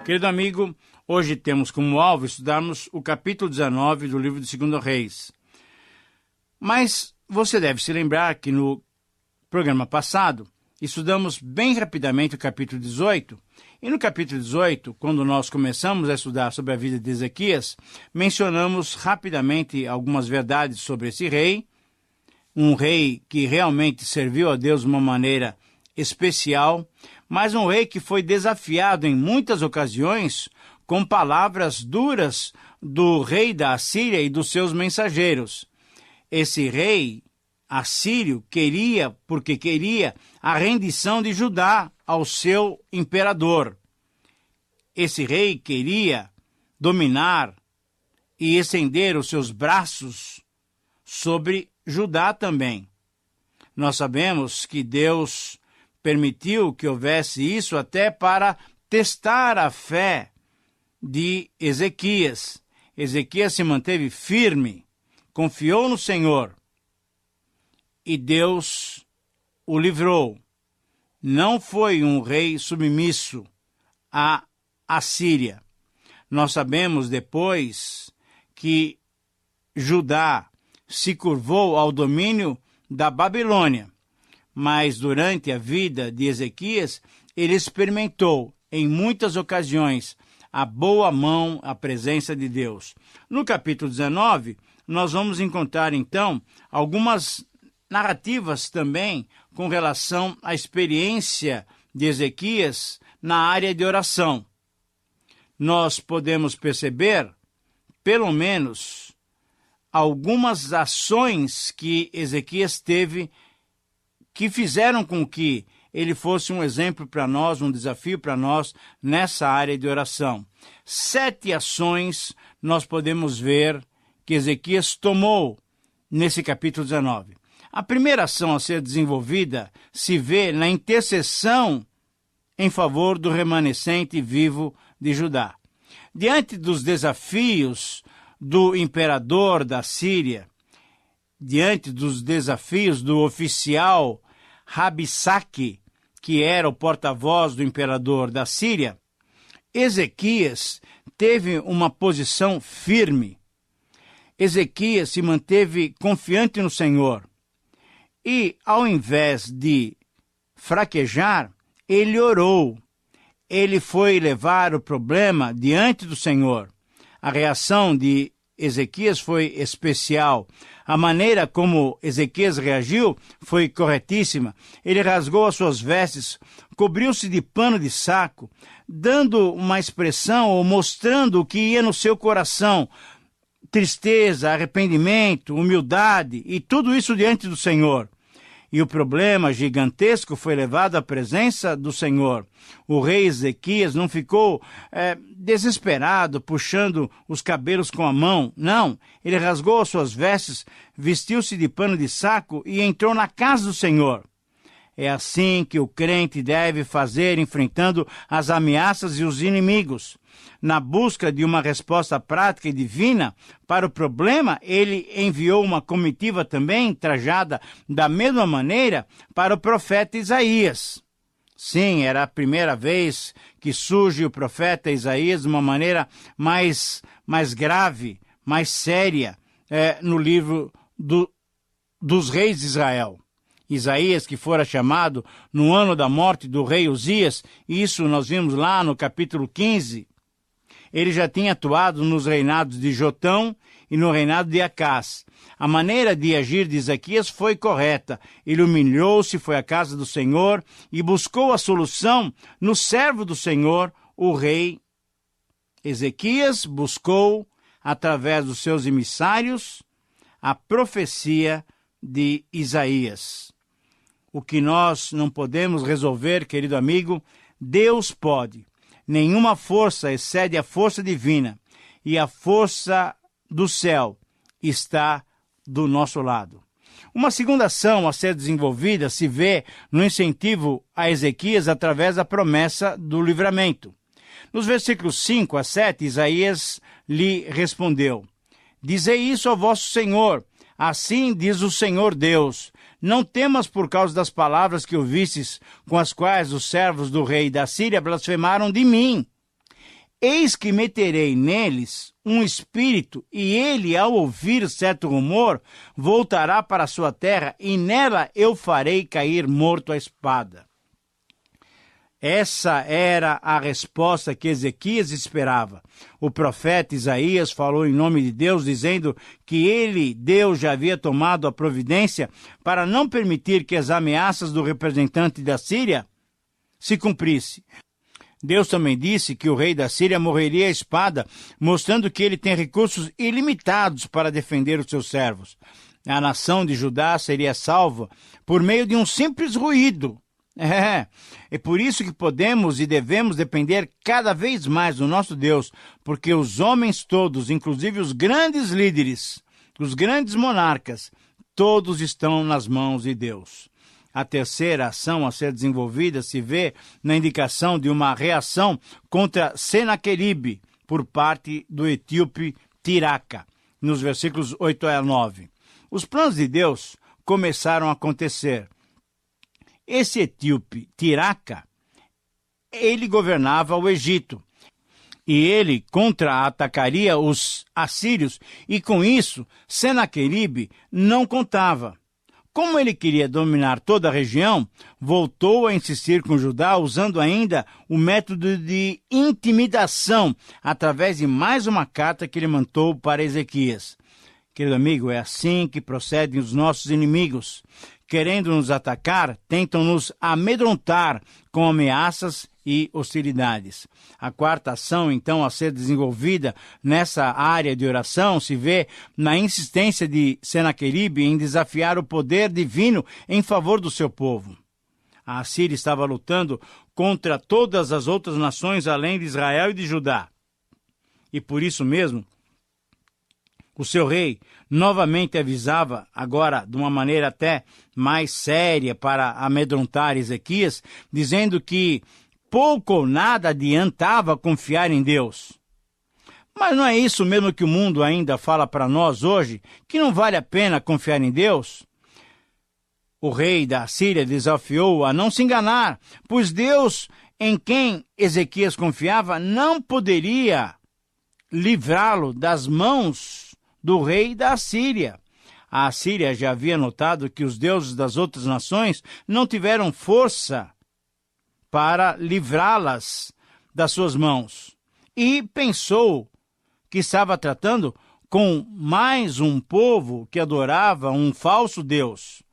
Querido amigo, hoje temos como alvo estudarmos o capítulo 19 do livro de 2 Reis. Mas você deve se lembrar que no programa passado estudamos bem rapidamente o capítulo 18, e no capítulo 18, quando nós começamos a estudar sobre a vida de Ezequias, mencionamos rapidamente algumas verdades sobre esse rei, um rei que realmente serviu a Deus de uma maneira especial, mas um rei que foi desafiado em muitas ocasiões com palavras duras do rei da Assíria e dos seus mensageiros. Esse rei assírio queria a rendição de Judá ao seu imperador. Esse rei queria dominar e estender os seus braços sobre Judá também. Nós sabemos que Deus permitiu que houvesse isso até para testar a fé de Ezequias. Ezequias se manteve firme, confiou no Senhor e Deus o livrou. Não foi um rei submisso à Assíria. Nós sabemos depois que Judá se curvou ao domínio da Babilônia, mas durante a vida de Ezequias, ele experimentou em muitas ocasiões a boa mão, a presença de Deus. No capítulo 19, nós vamos encontrar então algumas narrativas também com relação à experiência de Ezequias na área de oração. Nós podemos perceber, pelo menos, algumas ações que Ezequias teve que fizeram com que ele fosse um exemplo para nós, um desafio para nós nessa área de oração. 7 ações nós podemos ver que Ezequias tomou nesse capítulo 19. A primeira ação a ser desenvolvida se vê na intercessão em favor do remanescente vivo de Judá. Diante dos desafios do imperador da Síria, diante dos desafios do oficial Rabsaque, que era o porta-voz do imperador da Síria, Ezequias teve uma posição firme. Ezequias se manteve confiante no Senhor. E, ao invés de fraquejar, ele orou. Ele foi levar o problema diante do Senhor. A reação de Ezequias foi especial. A maneira como Ezequias reagiu foi corretíssima. Ele rasgou as suas vestes, cobriu-se de pano de saco, dando uma expressão ou mostrando o que ia no seu coração. Tristeza, arrependimento, humildade e tudo isso diante do Senhor. E o problema gigantesco foi levado à presença do Senhor. O rei Ezequias não ficou desesperado, puxando os cabelos com a mão. Não, ele rasgou as suas vestes, vestiu-se de pano de saco e entrou na casa do Senhor. É assim que o crente deve fazer, enfrentando as ameaças e os inimigos. Na busca de uma resposta prática e divina para o problema, ele enviou uma comitiva também trajada da mesma maneira para o profeta Isaías. Sim, era a primeira vez que surge o profeta Isaías de uma maneira mais grave, mais séria, no livro dos reis de Israel. Isaías, que fora chamado no ano da morte do rei Uzias, isso nós vimos lá no capítulo 15, ele já tinha atuado nos reinados de Jotão e no reinado de Acás. A maneira de agir de Ezequias foi correta. Ele humilhou-se, foi à casa do Senhor e buscou a solução no servo do Senhor, o rei. Ezequias buscou, através dos seus emissários, a profecia de Isaías. O que nós não podemos resolver, querido amigo, Deus pode. Nenhuma força excede a força divina, e a força do céu está do nosso lado. Uma segunda ação a ser desenvolvida se vê no incentivo a Ezequias através da promessa do livramento. Nos versículos 5 a 7, Isaías lhe respondeu: Dizei isso ao vosso Senhor, assim diz o Senhor Deus, não temas por causa das palavras que ouvistes, com as quais os servos do rei da Síria blasfemaram de mim. Eis que meterei neles um espírito, e ele, ao ouvir certo rumor, voltará para a sua terra, e nela eu farei cair morto a espada. Essa era a resposta que Ezequias esperava. O profeta Isaías falou em nome de Deus, dizendo que ele, Deus, já havia tomado a providência para não permitir que as ameaças do representante da Síria se cumprissem. Deus também disse que o rei da Síria morreria à espada, mostrando que ele tem recursos ilimitados para defender os seus servos. A nação de Judá seria salva por meio de um simples ruído. É por isso que podemos e devemos depender cada vez mais do nosso Deus, porque os homens todos, inclusive os grandes líderes, os grandes monarcas, todos estão nas mãos de Deus. A terceira ação a ser desenvolvida se vê na indicação de uma reação contra Senaqueribe por parte do etíope Tiraca, nos versículos 8 a 9. Os planos de Deus começaram a acontecer. Esse etíope Tiraca, ele governava o Egito, e ele contra-atacaria os assírios, e com isso Senaqueribe não contava. Como ele queria dominar toda a região, voltou a insistir com Judá, usando ainda o método de intimidação, através de mais uma carta que ele mandou para Ezequias. Querido amigo, é assim que procedem os nossos inimigos. Querendo nos atacar, tentam nos amedrontar com ameaças e hostilidades. A quarta ação, então, a ser desenvolvida nessa área de oração se vê na insistência de Senaqueribe em desafiar o poder divino em favor do seu povo. A Assíria estava lutando contra todas as outras nações além de Israel e de Judá. E por isso mesmo, o seu rei novamente avisava, agora de uma maneira até mais séria para amedrontar Ezequias, dizendo que pouco ou nada adiantava confiar em Deus. Mas não é isso mesmo que o mundo ainda fala para nós hoje, que não vale a pena confiar em Deus? O rei da Síria desafiou a não se enganar, pois Deus, em quem Ezequias confiava, não poderia livrá-lo das mãos do rei da Síria. A Assíria já havia notado que os deuses das outras nações não tiveram força para livrá-las das suas mãos, e pensou que estava tratando com mais um povo que adorava um falso Deus.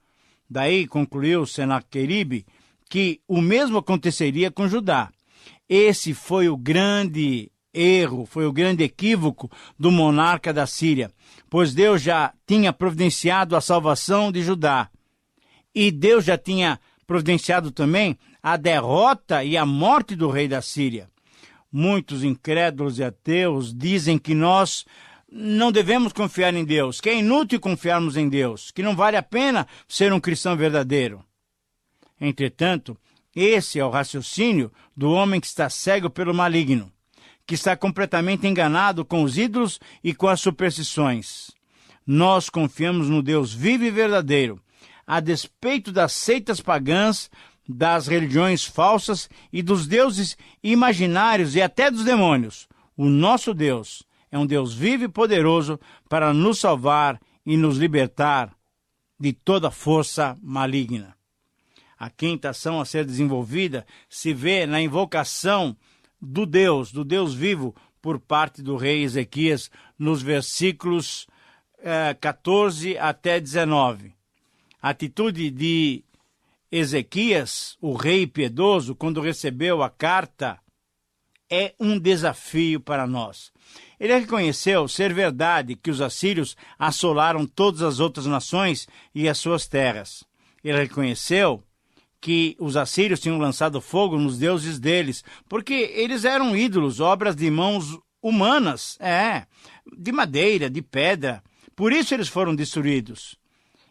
Daí concluiu Senaqueribe que o mesmo aconteceria com Judá. Esse foi o grande erro, foi o grande equívoco do monarca da Síria, pois Deus já tinha providenciado a salvação de Judá, e Deus já tinha providenciado também a derrota e a morte do rei da Síria. Muitos incrédulos e ateus dizem que nós não devemos confiar em Deus, que é inútil confiarmos em Deus, que não vale a pena ser um cristão verdadeiro. Entretanto, esse é o raciocínio do homem que está cego pelo maligno, que está completamente enganado com os ídolos e com as superstições. Nós confiamos no Deus vivo e verdadeiro, a despeito das seitas pagãs, das religiões falsas e dos deuses imaginários e até dos demônios. O nosso Deus é um Deus vivo e poderoso para nos salvar e nos libertar de toda força maligna. A quinta ação a ser desenvolvida se vê na invocação do Deus vivo, por parte do rei Ezequias, nos versículos 14 até 19. A atitude de Ezequias, o rei piedoso, quando recebeu a carta, é um desafio para nós. Ele reconheceu ser verdade que os assírios assolaram todas as outras nações e as suas terras. Ele reconheceu que os assírios tinham lançado fogo nos deuses deles, porque eles eram ídolos, obras de mãos humanas, de madeira, de pedra. Por isso eles foram destruídos.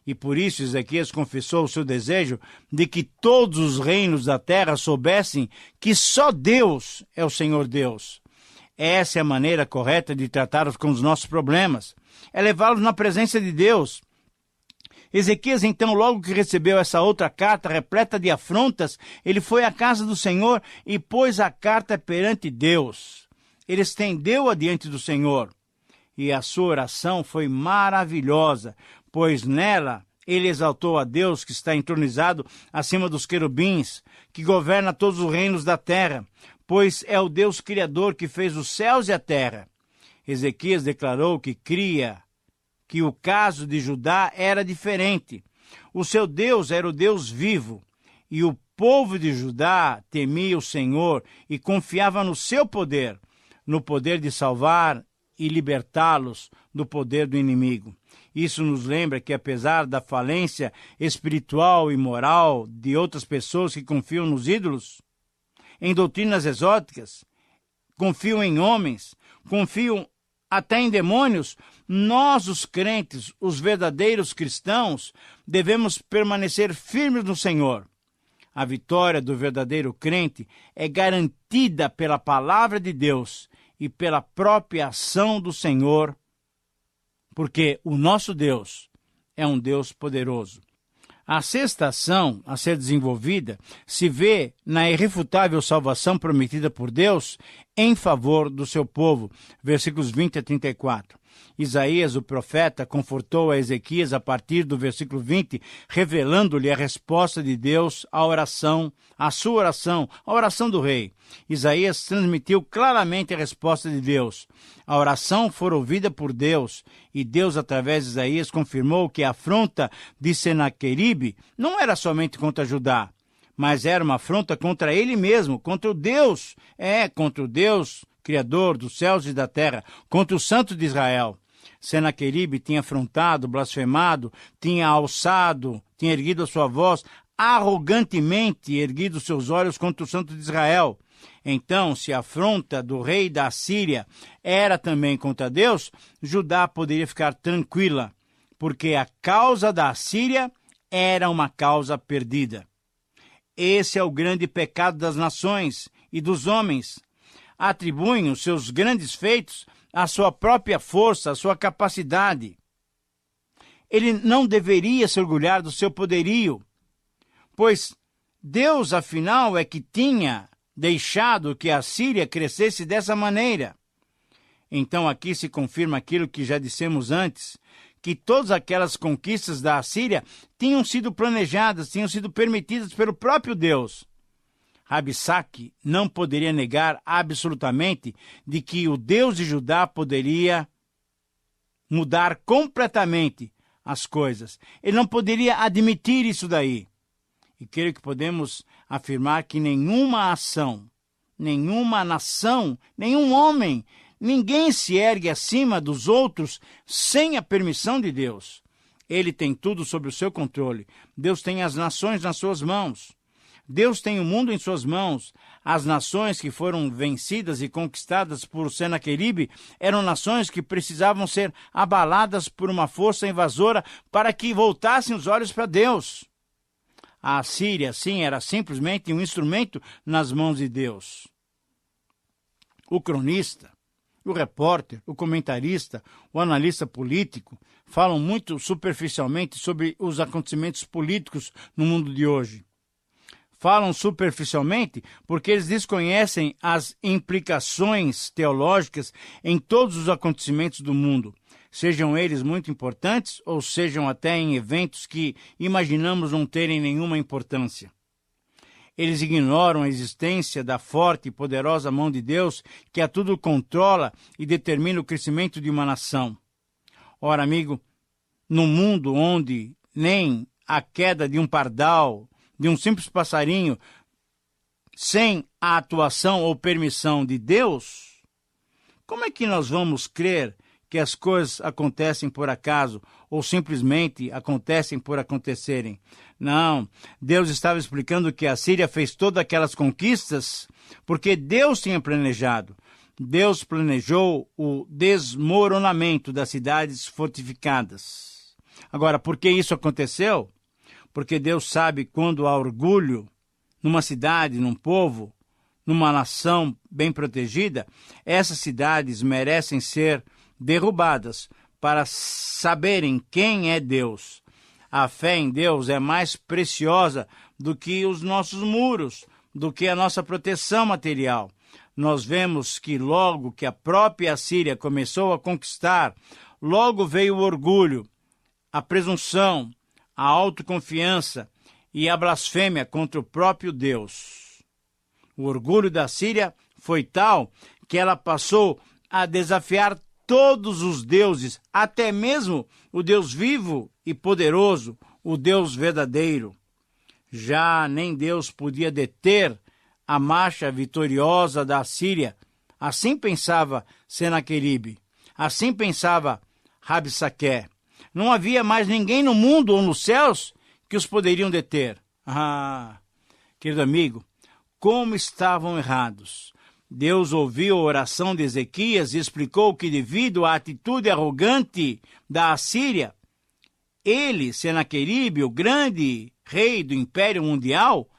E por isso Ezequias confessou o seu desejo de que todos os reinos da terra soubessem que só Deus é o Senhor Deus. Essa é a maneira correta de tratar com os nossos problemas, é levá-los na presença de Deus. Ezequias, então, logo que recebeu essa outra carta repleta de afrontas, ele foi à casa do Senhor e pôs a carta perante Deus. ele estendeu-a diante do Senhor. E a sua oração foi maravilhosa, pois nela ele exaltou a Deus que está entronizado acima dos querubins, que governa todos os reinos da terra, pois é o Deus Criador que fez os céus e a terra. Ezequias declarou que cria que o caso de Judá era diferente. O seu Deus era o Deus vivo, e o povo de Judá temia o Senhor e confiava no seu poder, no poder de salvar e libertá-los do poder do inimigo. Isso nos lembra que, apesar da falência espiritual e moral de outras pessoas que confiam nos ídolos, em doutrinas exóticas, confiam em homens, confiam até em demônios, nós, os crentes, os verdadeiros cristãos, devemos permanecer firmes no Senhor. A vitória do verdadeiro crente é garantida pela palavra de Deus e pela própria ação do Senhor, porque o nosso Deus é um Deus poderoso. A sexta ação a ser desenvolvida se vê na irrefutável salvação prometida por Deus em favor do seu povo. Versículos 20 a 34. Isaías, o profeta, confortou a Ezequias a partir do versículo 20, revelando-lhe a resposta de Deus à oração, à sua oração, à oração do rei. Isaías transmitiu claramente a resposta de Deus. A oração foi ouvida por Deus, e Deus, através de Isaías, confirmou que a afronta de Senaqueribe não era somente contra Judá, mas era uma afronta contra ele mesmo, contra o Deus, contra o Deus, Criador dos céus e da terra, contra o Santo de Israel. Senaqueribe tinha afrontado, blasfemado, tinha alçado, tinha erguido a sua voz, arrogantemente erguido seus olhos contra o Santo de Israel. Então, se a afronta do rei da Assíria era também contra Deus, Judá poderia ficar tranquila, porque a causa da Assíria era uma causa perdida. Esse é o grande pecado das nações e dos homens. Atribuem os seus grandes feitos à sua própria força, à sua capacidade. Ele não deveria se orgulhar do seu poderio, pois Deus, afinal, é que tinha deixado que a Síria crescesse dessa maneira. Então aqui se confirma aquilo que já dissemos antes, que todas aquelas conquistas da Assíria tinham sido planejadas, tinham sido permitidas pelo próprio Deus. Rabsaque não poderia negar absolutamente de que o Deus de Judá poderia mudar completamente as coisas. Ele não poderia admitir isso daí. E creio que podemos afirmar que nenhuma ação, nenhuma nação, nenhum homem, ninguém se ergue acima dos outros sem a permissão de Deus. Ele tem tudo sob o seu controle. Deus tem as nações nas suas mãos. Deus tem o mundo em suas mãos. As nações que foram vencidas e conquistadas por Senaqueribe eram nações que precisavam ser abaladas por uma força invasora para que voltassem os olhos para Deus. A Assíria, sim, era simplesmente um instrumento nas mãos de Deus. O cronista, o repórter, o comentarista, o analista político falam muito superficialmente sobre os acontecimentos políticos no mundo de hoje. Falam superficialmente porque eles desconhecem as implicações teológicas em todos os acontecimentos do mundo, sejam eles muito importantes ou sejam até em eventos que imaginamos não terem nenhuma importância. Eles ignoram a existência da forte e poderosa mão de Deus que a tudo controla e determina o crescimento de uma nação. Ora, amigo, no mundo onde nem a queda de um pardal, de um simples passarinho, sem a atuação ou permissão de Deus, como é que nós vamos crer que as coisas acontecem por acaso ou simplesmente acontecem por acontecerem? Não, Deus estava explicando que a Síria fez todas aquelas conquistas porque Deus tinha planejado. Deus planejou o desmoronamento das cidades fortificadas. Agora, por que isso aconteceu? Porque Deus sabe quando há orgulho numa cidade, num povo, numa nação bem protegida, essas cidades merecem ser derrubadas para saberem quem é Deus. A fé em Deus é mais preciosa do que os nossos muros, do que a nossa proteção material. nós vemos que logo que a própria Assíria começou a conquistar, logo veio o orgulho, a presunção, a autoconfiança e a blasfêmia contra o próprio Deus. O orgulho da Síria foi tal que ela passou a desafiar todos os deuses, até mesmo o Deus vivo e poderoso, o Deus verdadeiro. Já nem Deus podia deter a marcha vitoriosa da Assíria. Assim pensava Senaqueribe, assim pensava Rabsaqué. Não havia mais ninguém no mundo ou nos céus que os poderiam deter. Querido amigo, como estavam errados. Deus ouviu a oração de Ezequias e explicou que, devido à atitude arrogante da Assíria, ele, Senaqueribe, o grande rei do Império Mundial,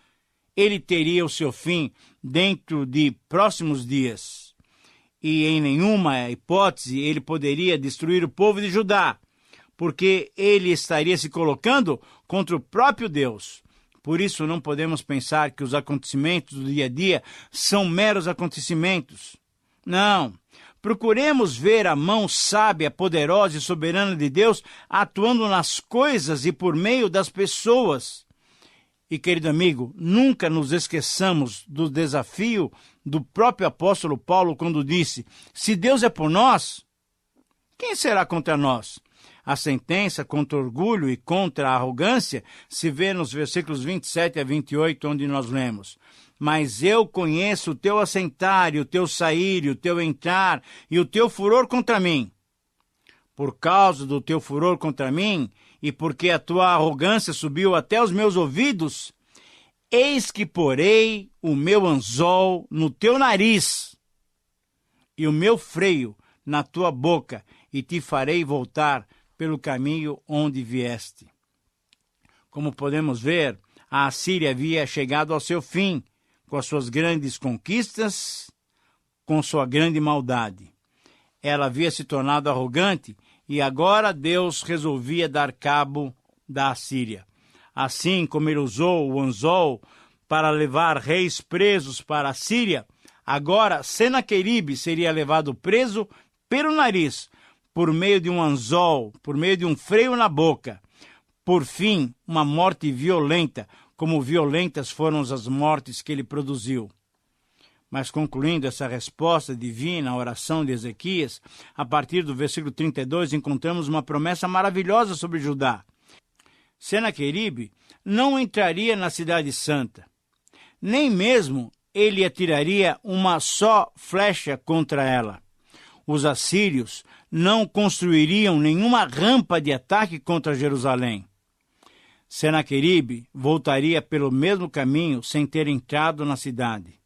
ele teria o seu fim dentro de próximos dias. E em nenhuma hipótese ele poderia destruir o povo de Judá, porque ele estaria se colocando contra o próprio Deus. Por isso não podemos pensar que os acontecimentos do dia a dia são meros acontecimentos. Não. Procuremos ver a mão sábia, poderosa e soberana de Deus atuando nas coisas e por meio das pessoas. E, querido amigo, nunca nos esqueçamos do desafio do próprio apóstolo Paulo quando disse: se Deus é por nós, quem será contra nós? A sentença contra o orgulho e contra a arrogância se vê nos versículos 27 a 28, onde nós lemos: mas eu conheço o teu assentar e o teu sair e o teu entrar e o teu furor contra mim. Por causa do teu furor contra mim e porque a tua arrogância subiu até os meus ouvidos, eis que porei o meu anzol no teu nariz e o meu freio na tua boca e te farei voltar pelo caminho onde vieste. Como podemos ver, a Assíria havia chegado ao seu fim, com as suas grandes conquistas, com sua grande maldade. Ela havia se tornado arrogante e agora Deus resolvia dar cabo da Assíria. Assim como ele usou o anzol para levar reis presos para a Síria, agora Senaqueribe seria levado preso pelo nariz, por meio de um anzol, por meio de um freio na boca. Por fim, uma morte violenta, como violentas foram as mortes que ele produziu. Mas concluindo essa resposta divina à oração de Ezequias, a partir do versículo 32, encontramos uma promessa maravilhosa sobre Judá. Senaqueribe não entraria na cidade santa, nem mesmo ele atiraria uma só flecha contra ela. Os assírios não construiriam nenhuma rampa de ataque contra Jerusalém. Senaqueribe voltaria pelo mesmo caminho sem ter entrado na cidade.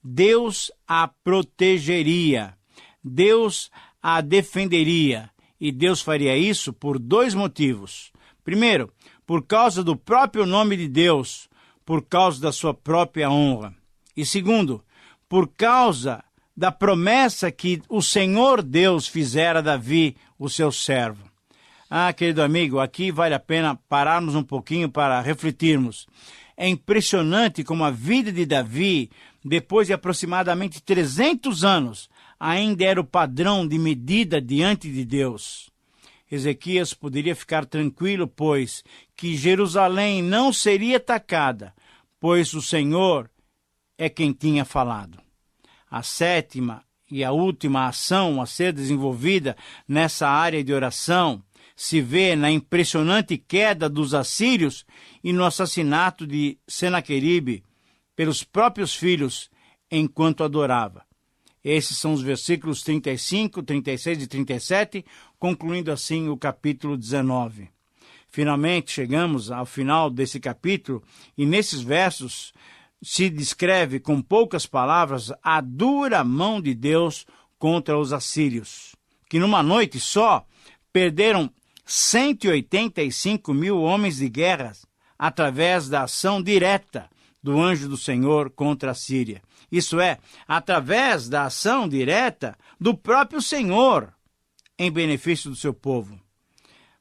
Deus a protegeria, Deus a defenderia, e Deus faria isso por dois motivos. Primeiro, por causa do próprio nome de Deus, por causa da sua própria honra. E segundo, por causa da promessa que o Senhor Deus fizera a Davi, o seu servo. Querido amigo, aqui vale a pena pararmos um pouquinho para refletirmos. É impressionante como a vida de Davi, depois de aproximadamente 300 anos, ainda era o padrão de medida diante de Deus. Ezequias poderia ficar tranquilo, pois que Jerusalém não seria atacada, pois o Senhor é quem tinha falado. A sétima e a última ação a ser desenvolvida nessa área de oração se vê na impressionante queda dos assírios e no assassinato de Senaqueribe pelos próprios filhos enquanto adorava. Esses são os versículos 35, 36 e 37, concluindo assim o capítulo 19. Finalmente chegamos ao final desse capítulo e nesses versos se descreve com poucas palavras a dura mão de Deus contra os assírios, que numa noite só perderam 185 mil homens de guerra através da ação direta do anjo do Senhor contra a Síria. Isso é, através da ação direta do próprio Senhor em benefício do seu povo.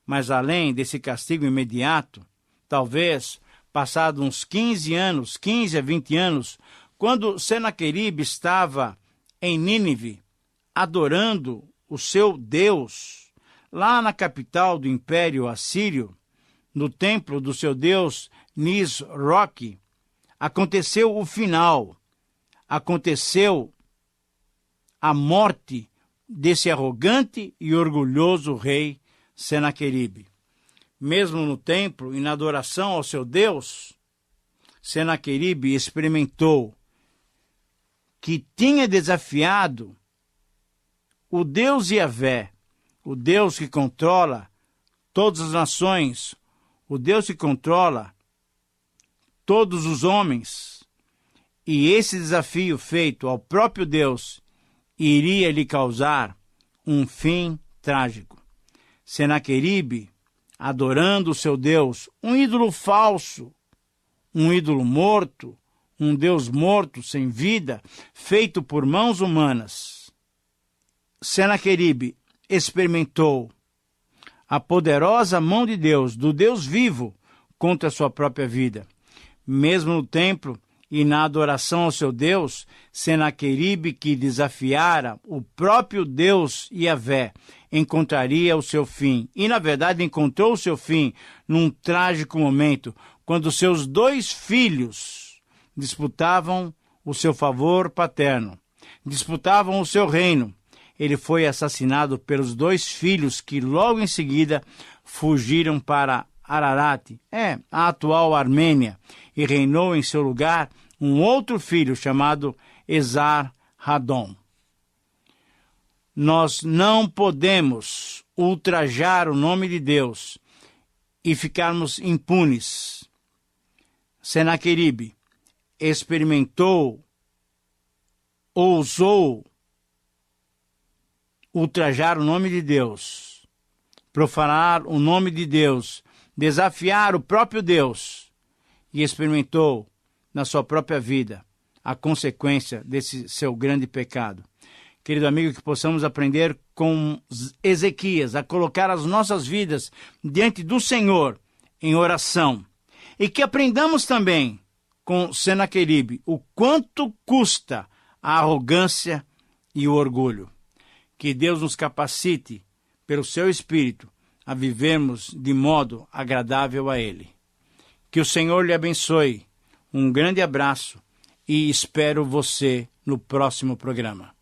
Mas além desse castigo imediato, talvez, passados uns 15 a 20 anos, Quando Senaqueribe estava em Nínive, adorando o seu Deus, lá na capital do Império Assírio, no templo do seu Deus Nisroque, aconteceu o final, aconteceu a morte desse arrogante e orgulhoso rei Senaqueribe. Mesmo no templo e na adoração ao seu Deus, Senaqueribe experimentou que tinha desafiado o Deus Yahvé, o Deus que controla todas as nações, o Deus que controla todos os homens. E esse desafio feito ao próprio Deus iria lhe causar um fim trágico. Senaqueribe, adorando o seu Deus, um ídolo falso, um ídolo morto, um Deus morto, sem vida, feito por mãos humanas. Senaqueribe experimentou a poderosa mão de Deus, do Deus vivo, contra a sua própria vida. Mesmo no templo e na adoração ao seu Deus, Senaqueribe, que desafiara o próprio Deus Yahvé, encontraria o seu fim. E, na verdade, encontrou o seu fim num trágico momento, quando seus 2 filhos disputavam o seu favor paterno, disputavam o seu reino. Ele foi assassinado pelos 2 filhos que logo em seguida fugiram para Ararat, a atual Armênia, e reinou em seu lugar um outro filho chamado Esar-Hadon. Nós não podemos ultrajar o nome de Deus e ficarmos impunes. Senaqueribe experimentou, ousou ultrajar o nome de Deus, profanar o nome de Deus, desafiar o próprio Deus, e experimentou na sua própria vida a consequência desse seu grande pecado. Querido amigo, que possamos aprender com Ezequias a colocar as nossas vidas diante do Senhor em oração, e que aprendamos também com Senaqueribe o quanto custa a arrogância e o orgulho. Que Deus nos capacite, pelo seu Espírito, a vivermos de modo agradável a Ele. Que o Senhor lhe abençoe. Um grande abraço e espero você no próximo programa.